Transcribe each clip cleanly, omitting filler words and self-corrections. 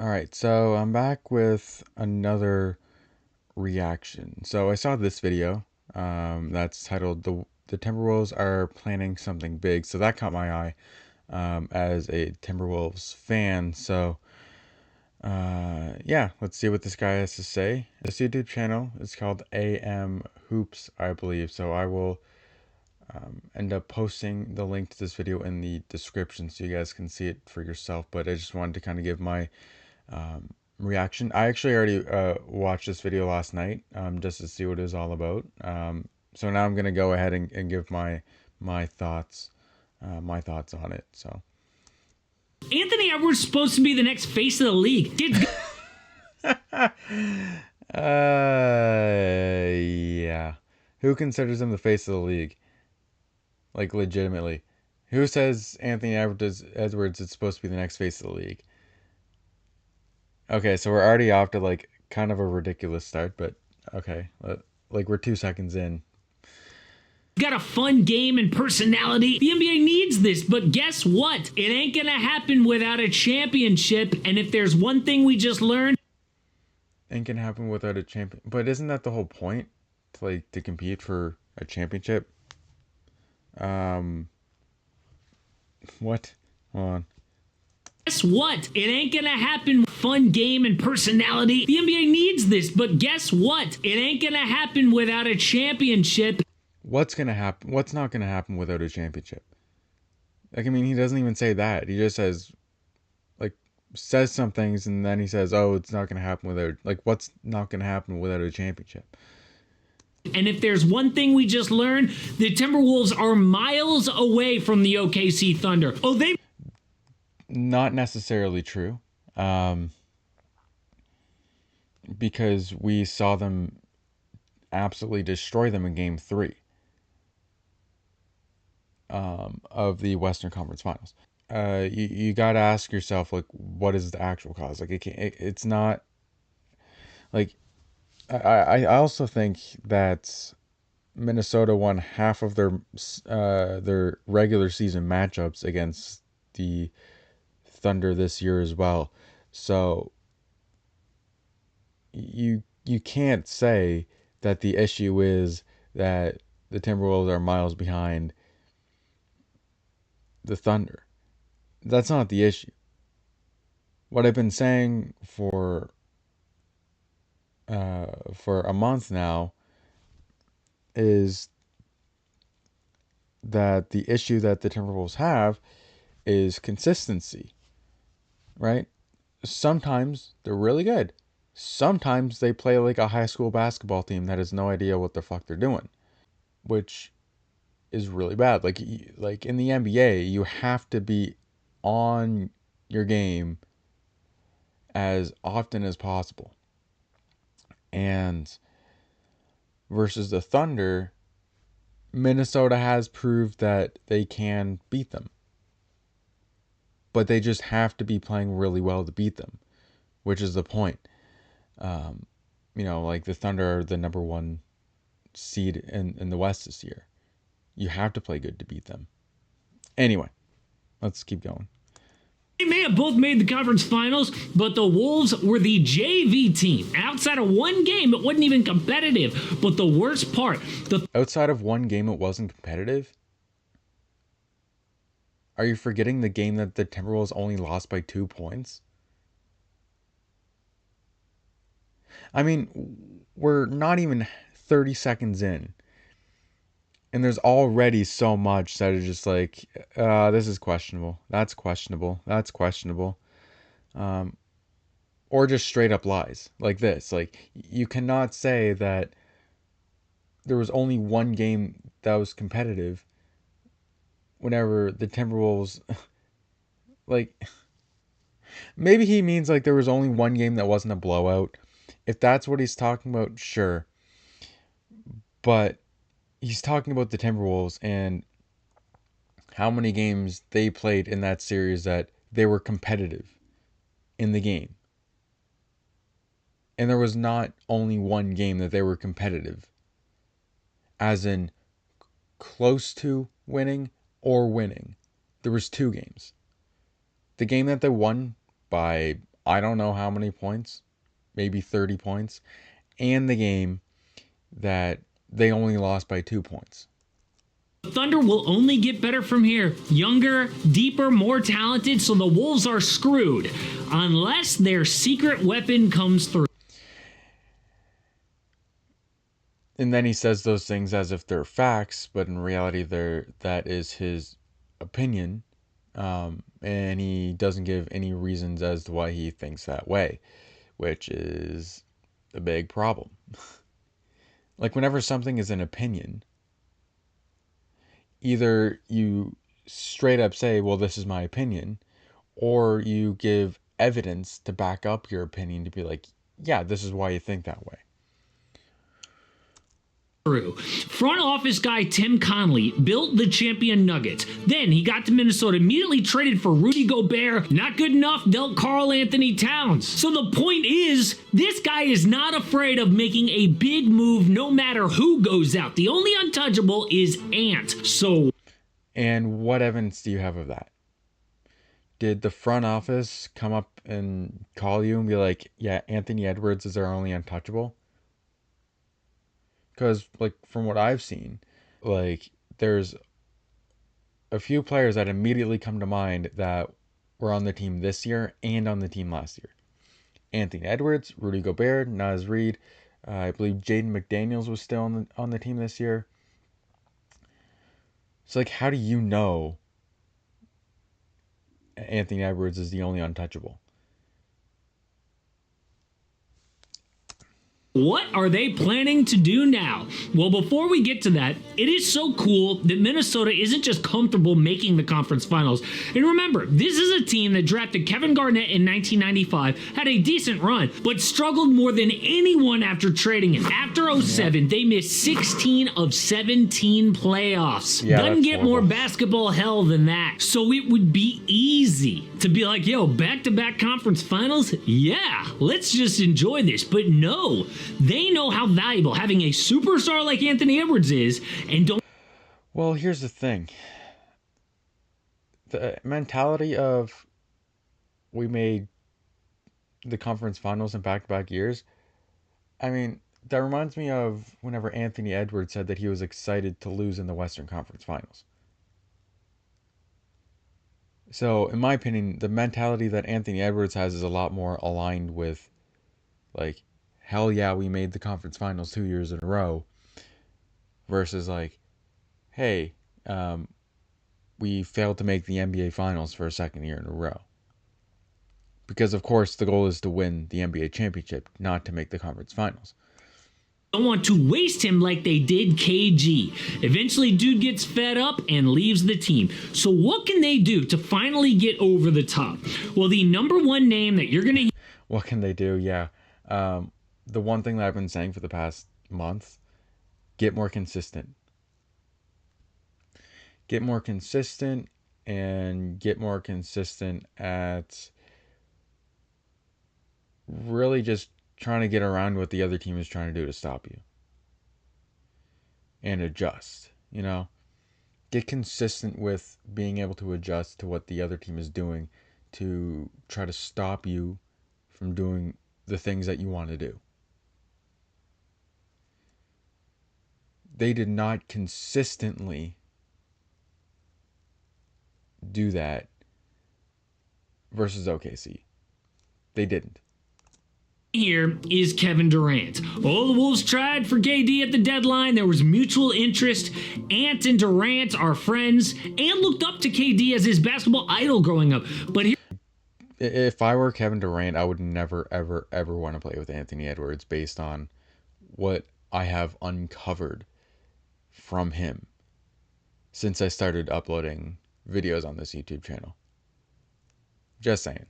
All right, so I'm back with another reaction. So I saw this video that's titled "The Timberwolves Are Planning Something Big," so that caught my eye as a Timberwolves fan. So yeah, let's see what this guy has to say. This YouTube channel is called AM Hoops, I believe. So I will end up posting the link to this video in the description so you guys can see it for yourself. But I just wanted to kind of give my reaction. I actually already watched this video last night just to see what it was all about. So now I'm gonna go ahead and give my thoughts on it. So Anthony Edwards is supposed to be the next face of the league. yeah, who considers him the face of the league? Like legitimately, who says Anthony Edwards is supposed to be the next face of the league? Okay, so we're already off to like kind of a ridiculous start, but okay, like we're 2 seconds in. Got a fun game and personality. The NBA needs this, but guess what? It ain't gonna happen without a championship. And if there's one thing we just learned, Ain't gonna happen without a champion. But isn't that the whole point? To compete for a championship? What? Hold on. guess what? It ain't gonna happen. Fun game and personality. The NBA needs this, but guess what? It ain't gonna happen without a championship. What's gonna happen? What's not gonna happen without a championship? Like, I mean, he doesn't even say that. He just says, like, says some things, and then he says, "Oh, it's not gonna happen without." Like, what's not gonna happen without a championship? And if there's one thing we just learned, the Timberwolves are miles away from the OKC Thunder. Oh, they Not necessarily true, because we saw them absolutely destroy them in Game 3 of the Western Conference Finals. You got to ask yourself, like, what is the actual cause? Like, it's not like I also think that Minnesota won half of their regular season matchups against the Thunder this year as well. So you can't say that the issue is that the Timberwolves are miles behind the Thunder. That's not the issue. What I've been saying for a month now is that the issue that the Timberwolves have is consistency, right? Sometimes they're really good. Sometimes they play like a high school basketball team that has no idea what the fuck they're doing, which is really bad. Like in the NBA, you have to be on your game as often as possible. And versus the Thunder, Minnesota has proved that they can beat them. But they just have to be playing really well to beat them, which is the point. Like the Thunder are the number one seed in the West this year. You have to play good to beat them. Anyway, let's keep going. They may have both made the conference finals, but the Wolves were the JV team. Outside of one game, it wasn't even competitive. But the worst part, outside of one game, it wasn't competitive? Are you forgetting the game that the Timberwolves only lost by 2 points? I mean, we're not even 30 seconds in. And there's already so much that is just like, this is questionable. That's questionable. That's questionable. Or just straight up lies like this. Like, you cannot say that there was only one game that was competitive whenever the Timberwolves, like, maybe he means like there was only one game that wasn't a blowout. If that's what he's talking about, sure. But he's talking about the Timberwolves and how many games they played in that series that they were competitive in the game. And there was not only one game that they were competitive, as in close to winning or winning. There was 2 games. The game that they won by I don't know how many points, maybe 30 points, and the game that they only lost by 2 points. Thunder will only get better from here. Younger, deeper, more talented, so the Wolves are screwed unless their secret weapon comes through. And then he says those things as if they're facts, but in reality, that is his opinion, and he doesn't give any reasons as to why he thinks that way, which is a big problem. Like, whenever something is an opinion, either you straight up say, well, this is my opinion, or you give evidence to back up your opinion to be like, yeah, this is why you think that way. Front office guy Tim Conley built the champion Nuggets. Then he got to Minnesota, immediately traded for Rudy Gobert. Not good enough, dealt Karl Anthony Towns. So the point is, this guy is not afraid of making a big move no matter who goes out. The only untouchable is Ant. So, and what evidence do you have of that? Did the front office come up and call you and be like, yeah, Anthony Edwards is our only untouchable? Because, like, from what I've seen, like, there's a few players that immediately come to mind that were on the team this year and on the team last year. Anthony Edwards, Rudy Gobert, Naz Reid, I believe Jaden McDaniels was still on the team this year. So, like, how do you know Anthony Edwards is the only untouchable? what are they planning to do now? Well, before we get to that, it is so cool that Minnesota isn't just comfortable making the conference finals. And remember, this is a team that drafted Kevin Garnett in 1995, had a decent run, but struggled more than anyone after trading him. After 07, they missed 16 of 17 playoffs. Yeah, Doesn't get horrible. more basketball hell than that. So it would be easy to be like, yo, back-to-back conference finals? Yeah, let's just enjoy this. But no, they know how valuable having a superstar like Anthony Edwards is, and don't. Well, here's the thing. The mentality of we made the conference finals in back-to-back years, I mean, that reminds me of whenever Anthony Edwards said that he was excited to lose in the Western Conference Finals. So, in my opinion, the mentality that Anthony Edwards has is a lot more aligned with, like, hell yeah, we made the conference finals 2 years in a row, versus like, hey, we failed to make the NBA finals for a second year in a row. Because, of course, the goal is to win the NBA championship, not to make the conference finals. Don't want to waste him like they did KG. Eventually, dude gets fed up and leaves the team. So what can they do to finally get over the top? Well, the number one name that you're going to... What can they do? Yeah. The one thing that I've been saying for the past month, get more consistent. Get more consistent and get more consistent at really just trying to get around what the other team is trying to do to stop you. And adjust, you know? Get consistent with being able to adjust to what the other team is doing to try to stop you from doing the things that you want to do. They did not consistently do that versus OKC. They didn't. Here is Kevin Durant. Oh, the Wolves tried for KD at the deadline. There was mutual interest. Ant and Durant are friends and looked up to KD as his basketball idol growing up. But here... If I were Kevin Durant, I would never, ever, ever want to play with Anthony Edwards based on what I have uncovered from him since I started uploading videos on this YouTube channel. Just saying.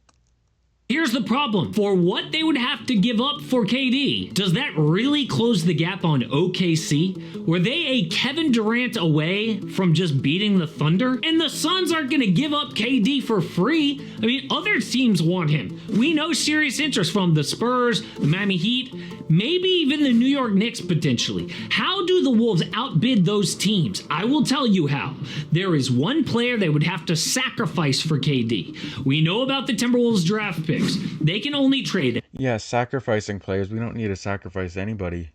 Here's the problem. For what they would have to give up for KD, does that really close the gap on OKC? Were they a Kevin Durant away from just beating the Thunder? And the Suns aren't going to give up KD for free. I mean, other teams want him. We know serious interest from the Spurs, the Miami Heat, maybe even the New York Knicks potentially. How do the Wolves outbid those teams? I will tell you how. There is one player they would have to sacrifice for KD. We know about the Timberwolves draft pick. picks. They can only trade. Yeah, sacrificing players. We don't need to sacrifice anybody,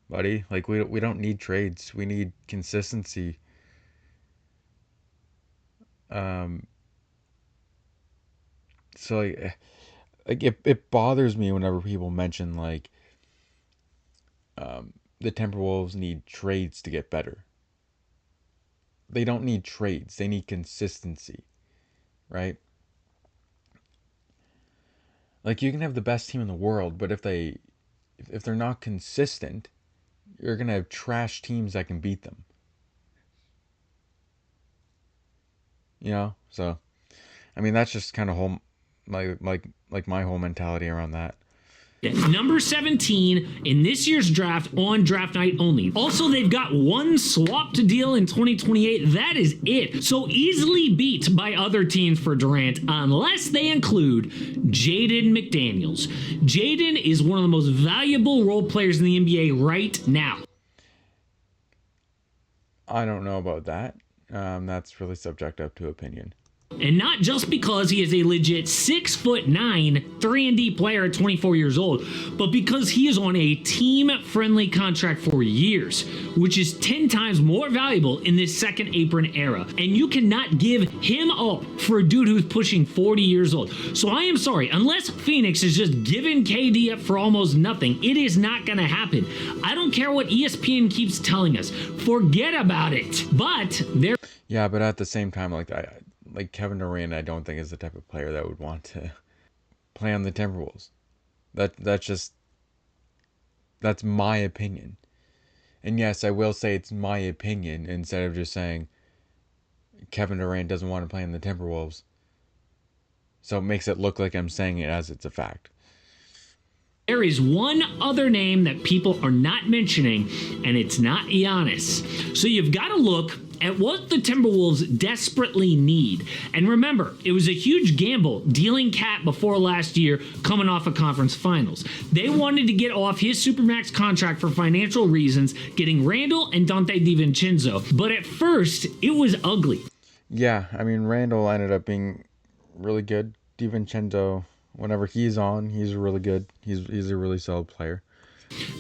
buddy. Like we don't need trades. We need consistency. Um, so it bothers me whenever people mention like the Timberwolves need trades to get better. They don't need trades. They need consistency, right? Like you can have the best team in the world, but if they're not consistent, you're gonna have trash teams that can beat them. You know? So I mean that's just kind of whole like my whole mentality around that. Number 17 in this year's draft on draft night only. Also, they've got one swap to deal in 2028. That is it. So easily beat by other teams for Durant, unless they include Jaden McDaniels. Jaden is one of the most valuable role players in the NBA right now. I don't know about that. That's really subjective to opinion. And not just because he is a legit 6'9", 3-and-D player at 24 years old, but because he is on a team-friendly contract for years, which is 10 times more valuable in this second apron era. And you cannot give him up for a dude who's pushing 40 years old. So I am sorry, unless Phoenix is just giving KD up for almost nothing, it is not going to happen. I don't care what ESPN keeps telling us. Forget about it. But they're... Yeah, but at the same time, like Kevin Durant, I don't think is the type of player that would want to play on the Timberwolves. That's my opinion. And yes, I will say it's my opinion instead of just saying Kevin Durant doesn't want to play in the Timberwolves. So it makes it look like I'm saying it as it's a fact. There is one other name that people are not mentioning, and it's not Giannis. So you've got to look at what the Timberwolves desperately need. And remember, it was a huge gamble dealing Cat before last year coming off a conference finals. They wanted to get off his Supermax contract for financial reasons, getting Randall and Dante DiVincenzo. But at first, it was ugly. Yeah, I mean, Randall ended up being really good. DiVincenzo, whenever he's on, he's really good. He's a really solid player.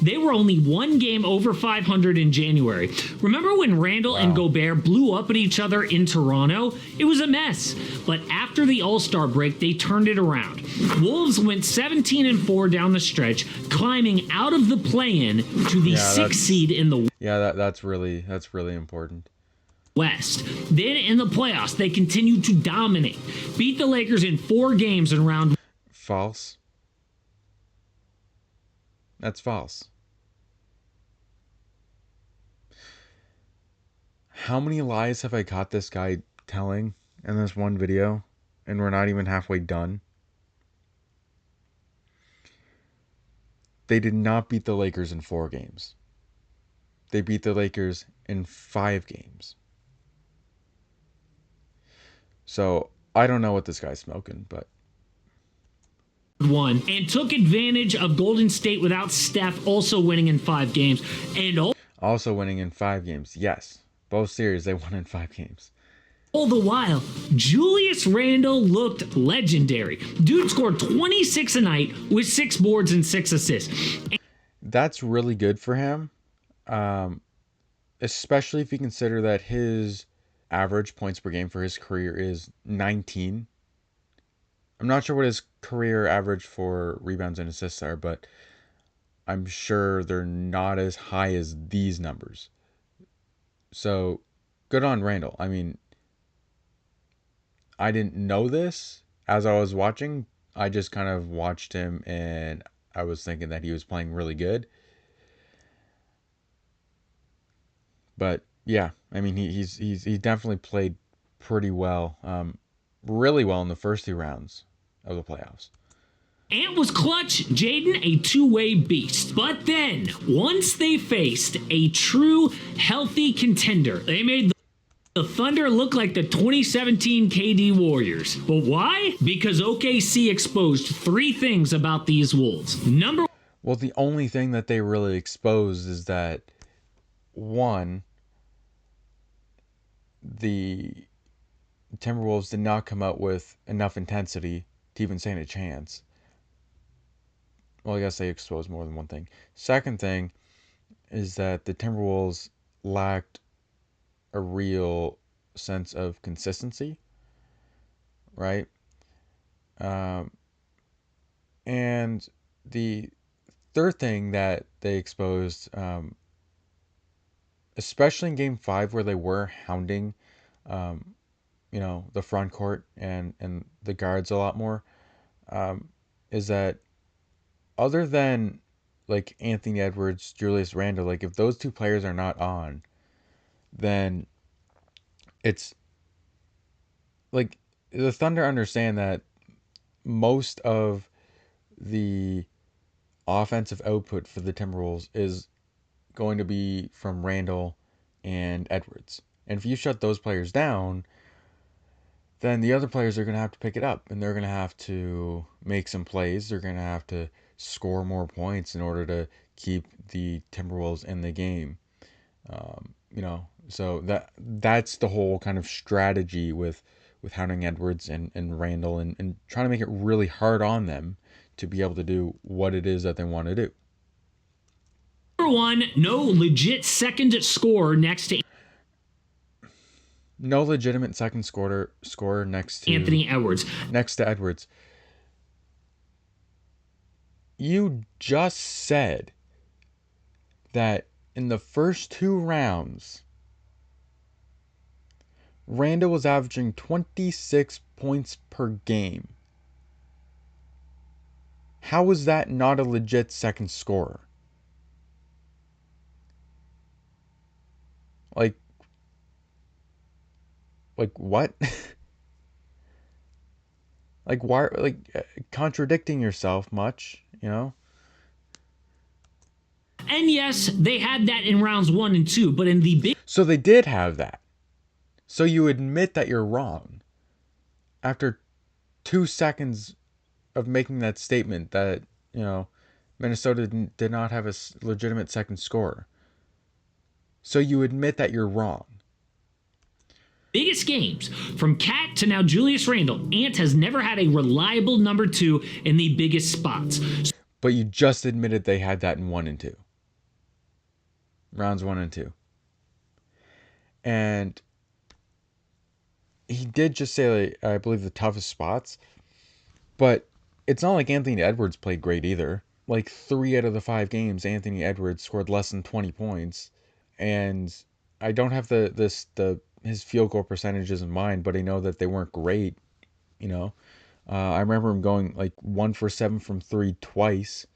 They were only one game over 500 in January. Remember when Randall and Gobert blew up at each other in Toronto? It was a mess. But after the All-Star break, they turned it around. Wolves went 17-4 down the stretch, climbing out of the play-in to the 6th seed in the that's really important. West. Then in the playoffs, they continued to dominate. Beat the Lakers in 4 games in round. False. That's false. How many lies have I caught this guy telling in this one video? And we're not even halfway done. They did not beat the Lakers in 4 games. They beat the Lakers in 5 games. So, I don't know what this guy's smoking, but... One and took advantage of Golden State without Steph also winning in 5 games and also winning in 5 games. Yes, both series they won in 5 games. All the while, Julius Randle looked legendary. Dude scored 26 a night with 6 boards and 6 assists. That's really good for him, especially if you consider that his average points per game for his career is 19. I'm not sure what his career average for rebounds and assists are, but I'm sure they're not as high as these numbers. So, good on Randall. I mean, I didn't know this as I was watching. I just kind of watched him and I was thinking that he was playing really good. But yeah, I mean, he definitely played pretty well, really well in the first 2 rounds of the playoffs. Ant was clutch, Jaden a two-way beast. But then, once they faced a true, healthy contender, they made the Thunder look like the 2017 KD Warriors. But why? Because OKC exposed 3 things about these Wolves. Well, the only thing that they really exposed is that, 1, the Timberwolves did not come out with enough intensity to even stand a chance. Well, I guess they exposed more than one thing. Second thing is that the Timberwolves lacked a real sense of consistency, right? Um, and the third thing that they exposed, especially in Game 5 where they were hounding, um, the front court and the guards a lot more, um, is that other than like Anthony Edwards, Julius Randle, like if those two players are not on, then it's like the Thunder understand that most of the offensive output for the Timberwolves is going to be from Randle and Edwards. And if you shut those players down, then the other players are going to have to pick it up and they're going to have to make some plays. They're going to have to score more points in order to keep the Timberwolves in the game. So that's the whole kind of strategy with hounding Edwards and Randall and trying to make it really hard on them to be able to do what it is that they want to do. Number one, no legit second scorer next to No legitimate second scorer next to Anthony Edwards. You just said that in the first two rounds, Randall was averaging 26 points per game. How is that not a legit second scorer? Like what? Like why? Like contradicting yourself much, you know? And yes, they had that in rounds 1 and 2, but in the big So they did have that. So you admit that you're wrong after 2 seconds of making that statement that, Minnesota did not have a legitimate second scorer. So you admit that you're wrong. biggest games, from Cat to now Julius Randle, Ant has never had a reliable number 2 in the biggest spots. But you just admitted they had that in 1 and 2. Rounds 1 and 2. And he did just say, like, I believe, the toughest spots. But it's not like Anthony Edwards played great either. Like 3 out of the 5 games, Anthony Edwards scored less than 20 points. And I don't have his field goal percentages in mind, but I know that they weren't great. I remember him going like 1 for 7 from 3 twice.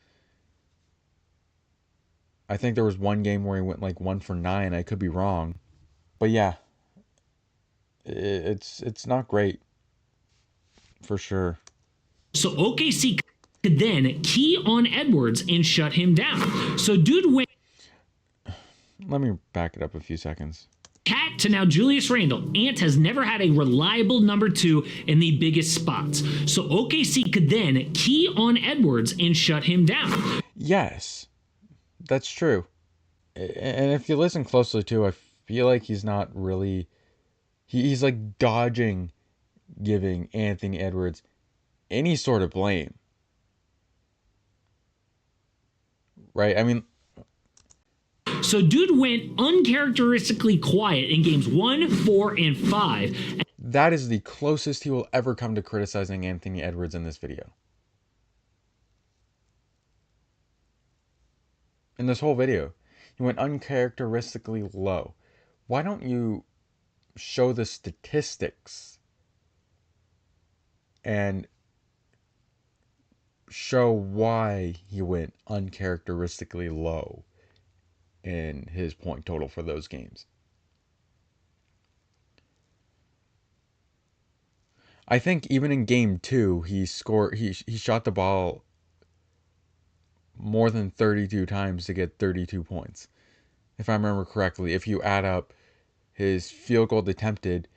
I think there was one game where he went like 1 for 9. I could be wrong, but yeah, it's not great for sure. So OKC could then key on Edwards and shut him down. So dude went. Let me back it up a few seconds. Cat to now Julius Randle, Ant has never had a reliable number 2 in the biggest spots. So OKC could then key on Edwards and shut him down. Yes, that's true. And if you listen closely too, I feel like he's not really. He's like dodging giving Anthony Edwards any sort of blame. Right? I mean, so dude went uncharacteristically quiet in games 1, 4, and 5. That is the closest he will ever come to criticizing Anthony Edwards in this video. In this whole video, he went uncharacteristically low. Why don't you show the statistics and show why he went uncharacteristically low in his point total for those games? I think even in game 2, he shot the ball more than 32 times to get 32 points. If I remember correctly, if you add up his field goal attempted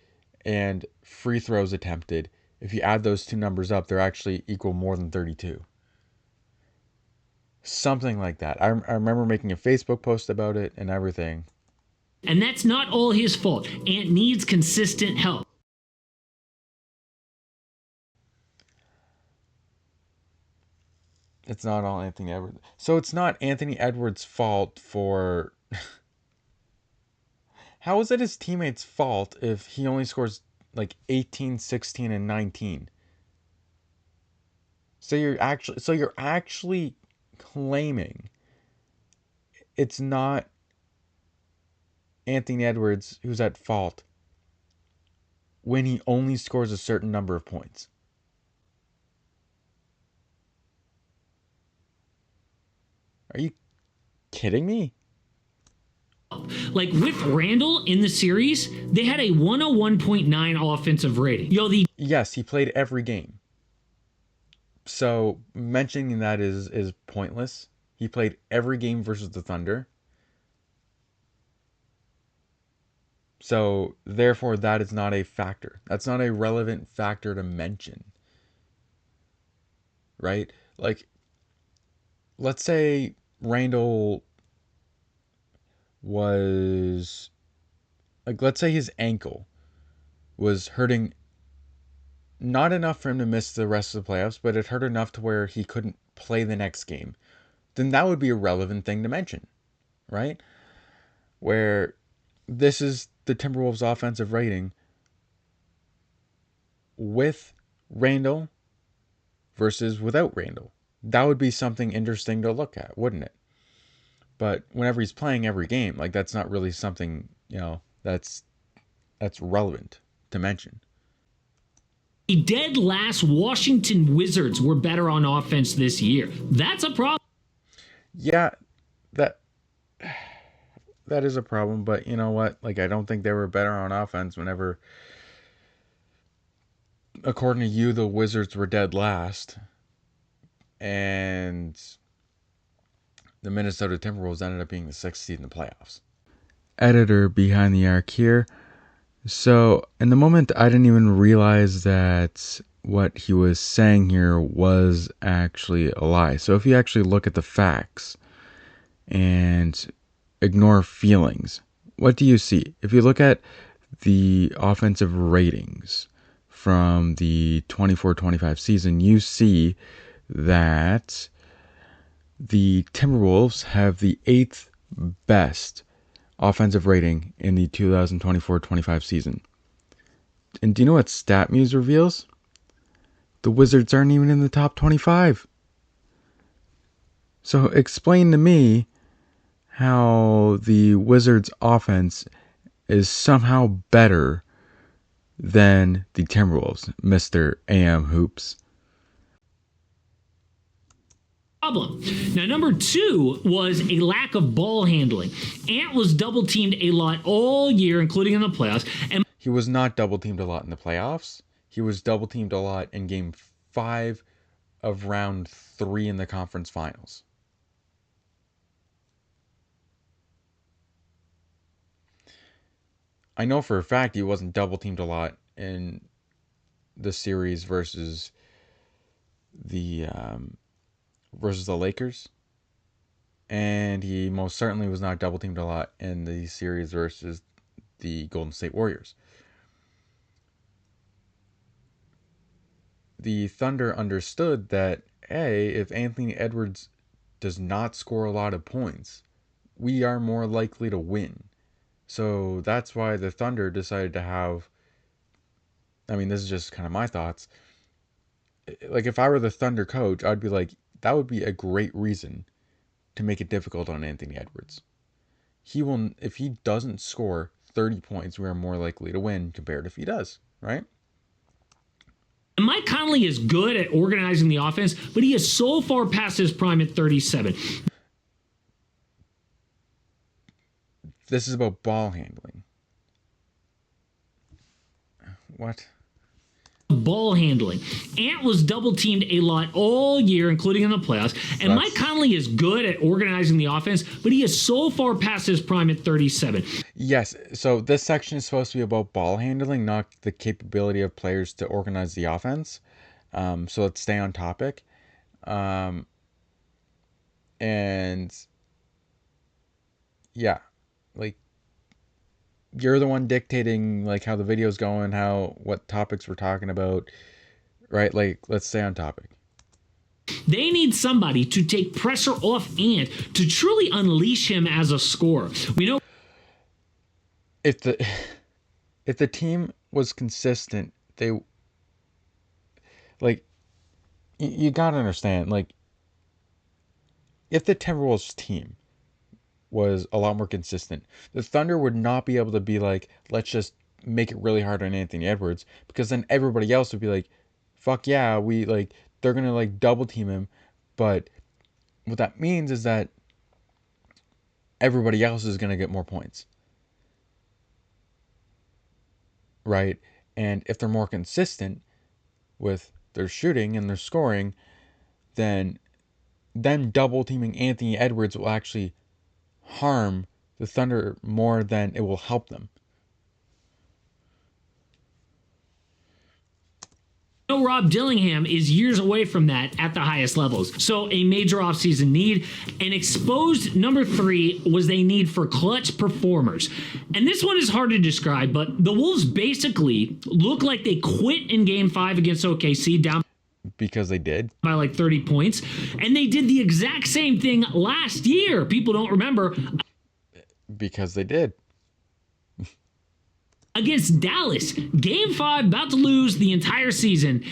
and free throws attempted, if you add those two numbers up, they're actually equal more than 32. Something like that. I remember making a Facebook post about it and everything. And that's not all his fault. Ant needs consistent help. It's not all Anthony Edwards. So it's not Anthony Edwards' fault for. How is it his teammates' fault if he only scores like 18, 16, and 19? So you're actually claiming it's not Anthony Edwards who's at fault when he only scores a certain number of points. Are you kidding me? Like with Randall in the series, they had a 101.9 offensive rating. Yo, the Yes, he played every game. So mentioning that is pointless. He played every game versus the Thunder. So therefore that is not a factor. That's not a relevant factor to mention. Right? Like let's say Randall was like let's say his ankle was hurting not enough for him to miss the rest of the playoffs, but it hurt enough to where he couldn't play the next game. Then that would be a relevant thing to mention, right? Where this is the Timberwolves offensive rating with Randall versus without Randall. That would be something interesting to look at, wouldn't it? But whenever he's playing every game, like that's not really something, that's relevant to mention. dead last Washington Wizards were better on offense this year. That's a problem. Yeah, that that is a problem, but you know what? Like I don't think they were better on offense whenever according to you the Wizards were dead last and the Minnesota Timberwolves ended up being the sixth seed in the playoffs. Editor behind the arc here. So, in the moment, I didn't even realize that what he was saying here was actually a lie. So, if you actually look at the facts and ignore feelings, what do you see? If you look at the offensive ratings from the 24-25 season, you see that the Timberwolves have the 8th best offensive rating in the 2024-25 season. And do you know what StatMuse reveals? The Wizards aren't even in the top 25. So explain to me how the Wizards offense is somehow better than the Timberwolves, Mr. AM Hoops. Problem. Now, number two was a lack of ball handling. Ant was double teamed a lot all year, including in the playoffs. And he was not double teamed a lot in the playoffs. He was double teamed a lot in game 5 of round 3 in the conference finals. I know for a fact he wasn't double teamed a lot in the series versus the Lakers, and he most certainly was not double teamed a lot in the series versus the Golden State Warriors. The Thunder understood that if Anthony Edwards does not score a lot of points, we are more likely to win. So that's why the Thunder decided to have, I mean, this is just kind of my thoughts. Like, if I were the Thunder coach, I'd be like, that would be a great reason to make it difficult on Anthony Edwards. If he doesn't score 30 points, we are more likely to win compared to if he does, right? Mike Conley is good at organizing the offense, but he is so far past his prime at 37. This is about ball handling. What? Ball handling. Ant was double teamed a lot all year, including in the playoffs. And Mike Conley is good at organizing the offense, but he is so far past his prime at 37. Yes, so this section is supposed to be about ball handling, not the capability of players to organize the offense. So let's stay on topic. And yeah, like you're the one dictating like how the video's going, what topics we're talking about, right? Like let's stay on topic. They need somebody to take pressure off Ant to truly unleash him as a scorer. We know If the if the team was consistent, they like you gotta understand, like if the Timberwolves team was a lot more consistent, the Thunder would not be able to be like, let's just make it really hard on Anthony Edwards, because then everybody else would be like, fuck yeah, we like they're gonna like double team him. But what that means is that everybody else is gonna get more points. Right? And if they're more consistent with their shooting and their scoring, then them double teaming Anthony Edwards will actually harm the Thunder more than it will help them. Rob Dillingham is years away from that at the highest levels. So a major offseason need. And exposed number 3 was a need for clutch performers. And this one is hard to describe, but the Wolves basically look like they quit in game 5 against OKC, down Because they did. by like 30 points. And they did the exact same thing last year. People don't remember. Because they did. Against Dallas, game 5, about to lose the entire season,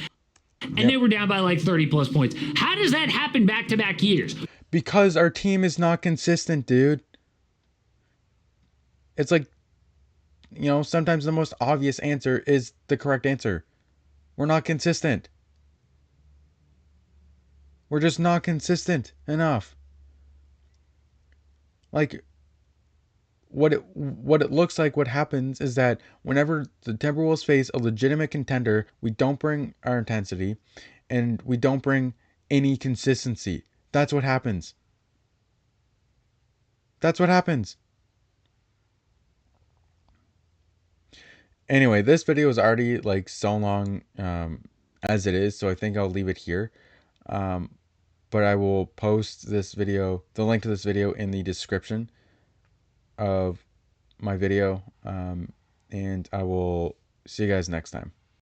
and they were down by like 30 plus points. How does that happen back-to-back years? Because our team is not consistent, dude. It's like, sometimes the most obvious answer is the correct answer. We're not consistent. We're just not consistent enough. Like, what it looks like, what happens is that whenever the Timberwolves face a legitimate contender, we don't bring our intensity and we don't bring any consistency. That's what happens. That's what happens. Anyway, this video is already like so long as it is, so I think I'll leave it here. But I will post this video, the link to this video, in the description of my video, and I will see you guys next time.